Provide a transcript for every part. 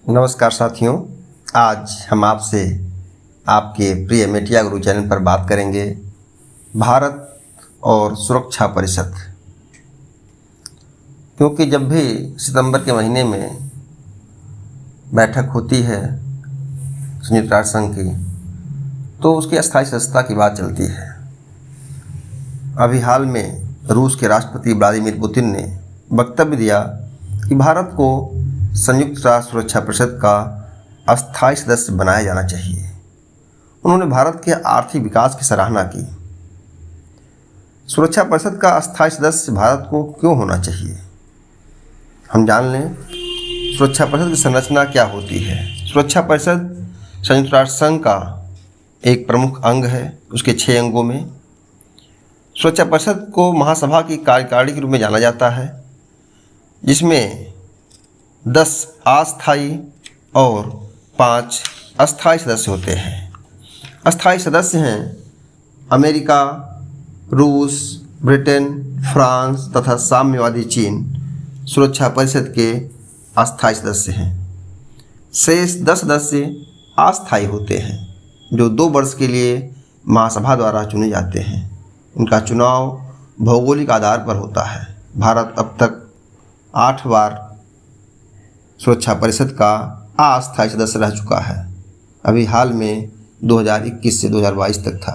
नमस्कार साथियों, आज हम आपसे आपके प्रिय मीडिया गुरु चैनल पर बात करेंगे भारत और सुरक्षा परिषद। क्योंकि जब भी सितंबर के महीने में बैठक होती है संयुक्त राष्ट्र संघ की, तो उसकी अस्थायी सदस्यता की बात चलती है। अभी हाल में रूस के राष्ट्रपति व्लादिमीर पुतिन ने वक्तव्य दिया कि भारत को संयुक्त राष्ट्र सुरक्षा परिषद का अस्थायी सदस्य बनाया जाना चाहिए। उन्होंने भारत के आर्थिक विकास की सराहना की। सुरक्षा परिषद का अस्थायी सदस्य भारत को क्यों होना चाहिए, हम जान लें। सुरक्षा परिषद की संरचना क्या होती है। सुरक्षा परिषद संयुक्त राष्ट्र संघ का एक प्रमुख अंग है। उसके 6 अंगों में सुरक्षा परिषद को महासभा की कार्यकारिणी के रूप में जाना जाता है, जिसमें 10 अस्थायी और 5 अस्थायी सदस्य होते हैं। अस्थायी सदस्य हैं अमेरिका, रूस, ब्रिटेन, फ्रांस तथा साम्यवादी चीन सुरक्षा परिषद के अस्थायी सदस्य हैं। शेष 10 सदस्य अस्थायी होते हैं, जो 2 वर्ष के लिए महासभा द्वारा चुने जाते हैं। उनका चुनाव भौगोलिक आधार पर होता है। भारत अब तक 8 बार सुरक्षा परिषद का अस्थायी सदस्य रह चुका है। अभी हाल में 2021 से 2022 तक था।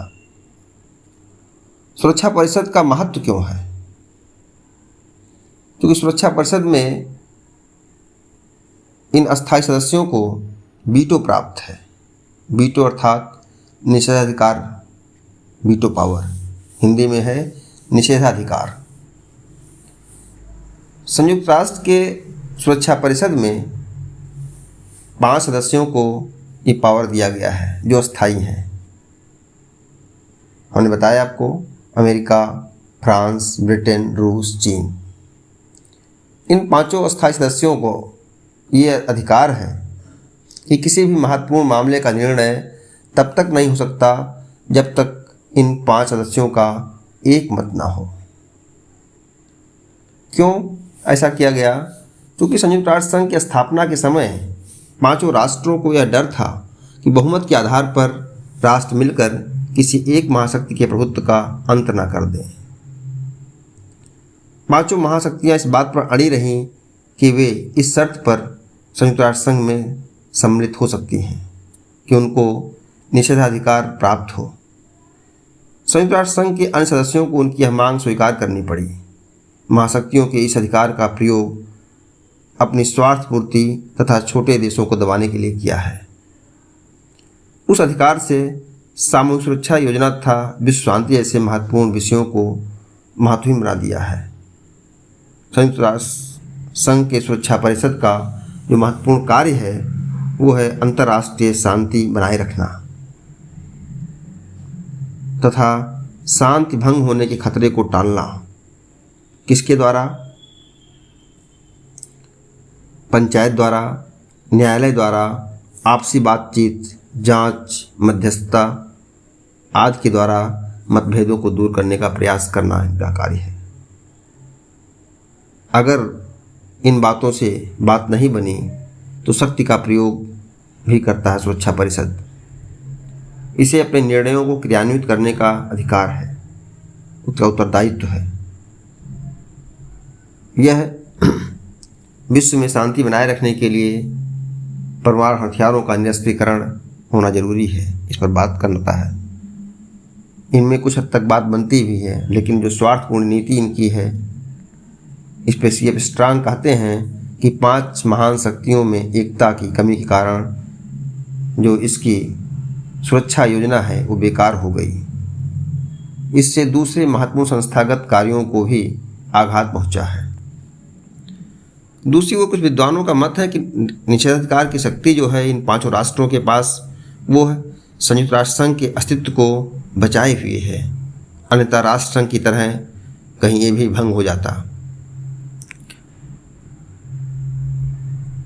सुरक्षा परिषद का महत्व क्यों है? क्योंकि सुरक्षा परिषद में इन अस्थायी सदस्यों को वीटो प्राप्त है। वीटो अर्थात निषेधाधिकार, वीटो पावर हिंदी में है निषेधाधिकार। संयुक्त राष्ट्र के सुरक्षा परिषद में 5 सदस्यों को ये पावर दिया गया है जो अस्थायी हैं। हमने बताया आपको, अमेरिका, फ्रांस, ब्रिटेन, रूस, चीन। इन 5 अस्थायी सदस्यों को ये अधिकार है कि किसी भी महत्वपूर्ण मामले का निर्णय तब तक नहीं हो सकता जब तक इन 5 सदस्यों का एक मत ना हो। क्यों ऐसा किया गया? क्योंकि संयुक्त राष्ट्र संघ की स्थापना के समय 5 राष्ट्रों को यह डर था कि बहुमत के आधार पर राष्ट्र मिलकर किसी एक महाशक्ति के प्रभुत्व का अंत न कर दें। 5 महाशक्तियां इस बात पर अड़ी रहीं कि वे इस शर्त पर संयुक्त राष्ट्र संघ में सम्मिलित हो सकती हैं कि उनको निषेधाधिकार प्राप्त हो। संयुक्त राष्ट्र संघ के अन्य सदस्यों को उनकी यह मांग स्वीकार करनी पड़ी। महाशक्तियों के इस अधिकार का प्रयोग अपनी स्वार्थ पूर्ति तथा छोटे देशों को दबाने के लिए किया है। उस अधिकार से सामूहिक सुरक्षा योजना तथा विश्व शांति जैसे महत्वपूर्ण विषयों को महत्वहीन बना दिया है। संयुक्त राष्ट्र संघ के सुरक्षा परिषद का जो महत्वपूर्ण कार्य है वो है अंतर्राष्ट्रीय शांति बनाए रखना तथा शांति भंग होने के खतरे को टालना। किसके द्वारा? पंचायत द्वारा, न्यायालय द्वारा, आपसी बातचीत, जांच, मध्यस्थता आदि के द्वारा मतभेदों को दूर करने का प्रयास करना इनका कार्य है। अगर इन बातों से बात नहीं बनी तो शक्ति का प्रयोग भी करता है सुरक्षा परिषद। इसे अपने निर्णयों को क्रियान्वित करने का अधिकार है, उसका उत्तरदायित्व है। यह विश्व में शांति बनाए रखने के लिए परमाणु हथियारों का निरस्त्रीकरण होना जरूरी है, इस पर बात करता है। इनमें कुछ हद तक बात बनती भी है, लेकिन जो स्वार्थपूर्ण नीति इनकी है, इस पर सीएफ स्ट्रांग कहते हैं कि 5 महान शक्तियों में एकता की कमी के कारण जो इसकी सुरक्षा योजना है वो बेकार हो गई। इससे दूसरे महत्वपूर्ण संस्थागत कार्यों को भी आघात पहुंचा है। दूसरी ओर कुछ विद्वानों का मत है कि निषेधाधिकार की शक्ति जो है इन 5 राष्ट्रों के पास वो है संयुक्त राष्ट्र संघ के अस्तित्व को बचाए हुए है, अन्यथा राष्ट्र संघ की तरह कहीं ये भी भंग हो जाता।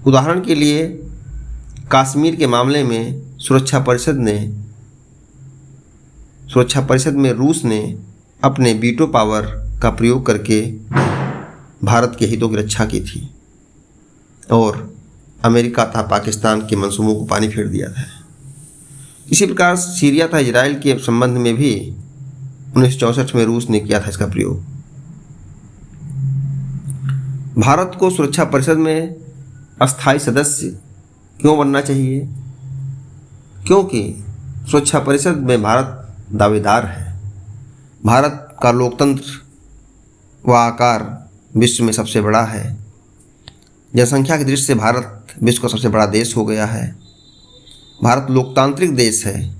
उदाहरण के लिए कश्मीर के मामले में सुरक्षा परिषद में रूस ने अपने वीटो पावर का प्रयोग करके भारत के हितों की रक्षा की थी और अमेरिका तथा पाकिस्तान के मंसूबों को पानी फेर दिया था। इसी प्रकार सीरिया तथा इजराइल के संबंध में भी 1964 में रूस ने किया था इसका प्रयोग। भारत को सुरक्षा परिषद में अस्थायी सदस्य क्यों बनना चाहिए? क्योंकि सुरक्षा परिषद में भारत दावेदार है। भारत का लोकतंत्र व आकार विश्व में सबसे बड़ा है। जनसंख्या की दृष्टि से भारत विश्व का सबसे बड़ा देश हो गया है। भारत लोकतांत्रिक देश है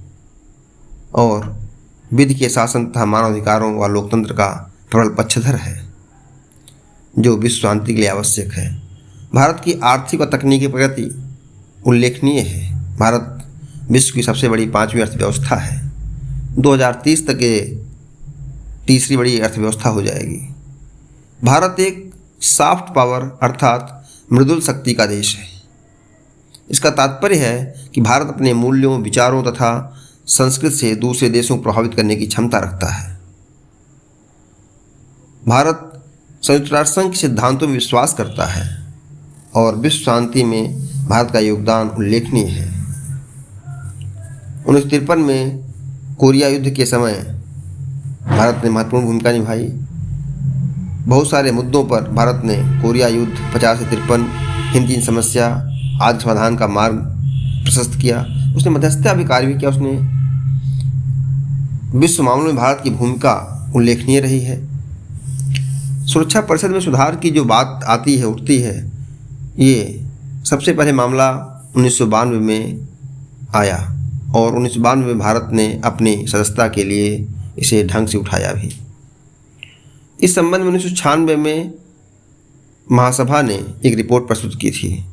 और विधि के शासन तथा मानवाधिकारों व लोकतंत्र का प्रबल पक्षधर है, जो विश्व शांति के लिए आवश्यक है। भारत की आर्थिक और तकनीकी प्रगति उल्लेखनीय है। भारत विश्व की सबसे बड़ी 5वीं अर्थव्यवस्था है। 2030 तक ये तीसरी बड़ी अर्थव्यवस्था हो जाएगी। भारत एक सॉफ्ट पावर अर्थात मृदुल शक्ति का देश है। इसका तात्पर्य है कि भारत अपने मूल्यों, विचारों तथा संस्कृति से दूसरे देशों को प्रभावित करने की क्षमता रखता है। भारत संयुक्त राष्ट्र संघ के सिद्धांतों में विश्वास करता है और विश्व शांति में भारत का योगदान उल्लेखनीय है। 1953 में कोरिया युद्ध के समय भारत ने महत्वपूर्ण भूमिका निभाई। बहुत सारे मुद्दों पर भारत ने कोरिया युद्ध, 50 से 53, हिंद चीन समस्या आदि समाधान का मार्ग प्रशस्त किया। उसने मध्यस्थता भी कार्य भी किया। उसने विश्व मामलों में भारत की भूमिका उल्लेखनीय रही है। सुरक्षा परिषद में सुधार की जो बात आती है, उठती है, ये सबसे पहले मामला 1992 में आया और 1992 में भारत ने अपनी सदस्यता के लिए इसे ढंग से उठाया भी। इस संबंध में 1996 में महासभा ने एक रिपोर्ट प्रस्तुत की थी।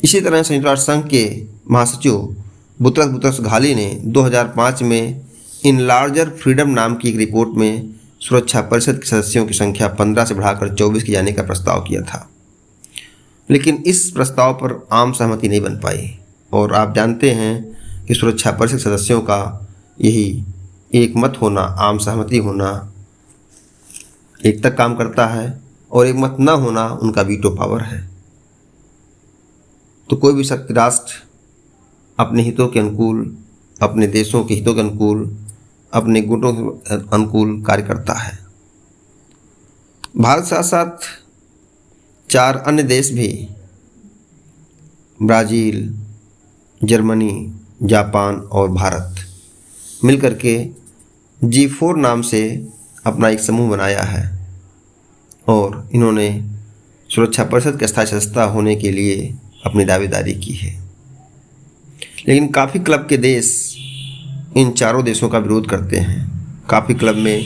इसी तरह संयुक्त राष्ट्र संघ के महासचिव बुतरस घाली ने 2005 में इन लार्जर फ्रीडम नाम की एक रिपोर्ट में सुरक्षा परिषद के सदस्यों की संख्या 15 से बढ़ाकर 24 की जाने का प्रस्ताव किया था, लेकिन इस प्रस्ताव पर आम सहमति नहीं बन पाई। और आप जानते हैं कि सुरक्षा परिषद सदस्यों का यही एक मत होना, आम सहमति होना एक तक काम करता है और एक मत न होना उनका वीटो पावर है। तो कोई भी शक्ति राष्ट्र अपने हितों के अनुकूल, अपने देशों के हितों के अनुकूल, अपने गुटों के अनुकूल कार्य करता है। भारत साथ साथ 4 अन्य देश भी, ब्राज़ील, जर्मनी, जापान और भारत, मिलकर के G4 नाम से अपना एक समूह बनाया है और इन्होंने सुरक्षा परिषद के स्थायी सदस्य होने के लिए अपनी दावेदारी की है। लेकिन काफ़ी क्लब के देश इन चारों देशों का विरोध करते हैं। काफ़ी क्लब में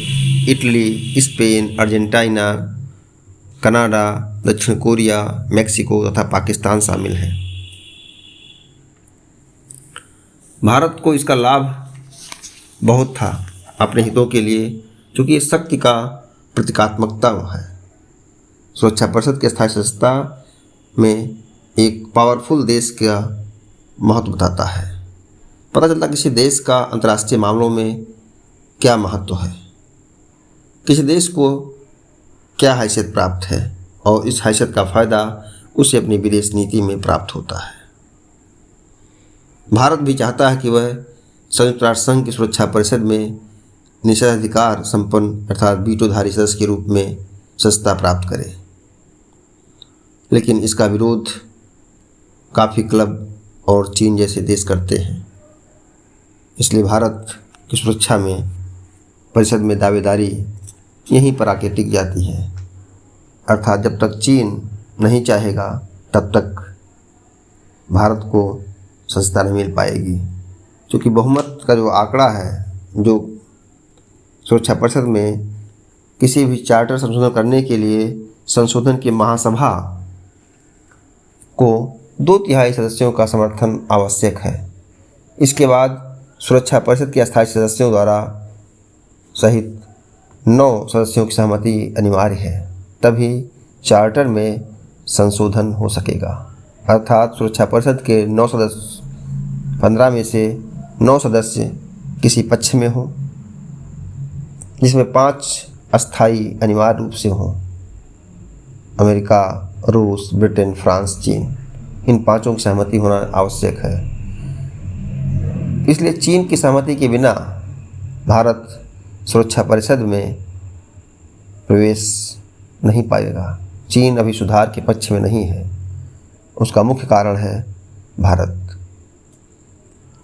इटली, स्पेन, अर्जेंटीना, कनाडा, दक्षिण कोरिया, मेक्सिको तथा पाकिस्तान शामिल हैं। भारत को इसका लाभ बहुत था अपने हितों के लिए, क्योंकि ये शक्ति का प्रतीकात्मकता है। सुरक्षा परिषद के स्थायी सदस्यता में एक पावरफुल देश का महत्व बताता है। पता चलता किसी देश का अंतर्राष्ट्रीय मामलों में क्या महत्व है, किसी देश को क्या हैसियत प्राप्त है और इस हैसियत का फ़ायदा उसे अपनी विदेश नीति में प्राप्त होता है। भारत भी चाहता है कि वह संयुक्त राष्ट्र संघ की सुरक्षा परिषद में निषेधाधिकार संपन्न अर्थात वीटोधारी सदस्य के रूप में सदस्यता प्राप्त करे, लेकिन इसका विरोध काफ़ी क्लब और चीन जैसे देश करते हैं। इसलिए भारत की सुरक्षा में परिषद में दावेदारी यहीं पर आके टिक जाती है, अर्थात जब तक चीन नहीं चाहेगा तब तक भारत को सदस्यता नहीं मिल पाएगी। क्योंकि बहुमत का जो आंकड़ा है, जो सुरक्षा परिषद में किसी भी चार्टर संशोधन करने के लिए संशोधन की महासभा को 2/3 सदस्यों का समर्थन आवश्यक है। इसके बाद सुरक्षा परिषद के अस्थायी सदस्यों द्वारा सहित 9 सदस्यों की सहमति अनिवार्य है, तभी चार्टर में संशोधन हो सकेगा। अर्थात सुरक्षा परिषद के 9 सदस्य 15 में से 9 सदस्य किसी पक्ष में हो, जिसमें 5 अस्थायी अनिवार्य रूप से हों, अमेरिका, रूस, ब्रिटेन, फ्रांस, चीन। इन पांचों की सहमति होना आवश्यक है। इसलिए चीन की सहमति के बिना भारत सुरक्षा परिषद में प्रवेश नहीं पाएगा। चीन अभी सुधार के पक्ष में नहीं है, उसका मुख्य कारण है भारत।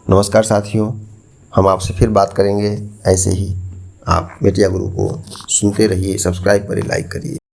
नमस्कार साथियों, हम आपसे फिर बात करेंगे ऐसे ही। आप मीडिया गुरु को सुनते रहिए, सब्सक्राइब करिए, लाइक करिए।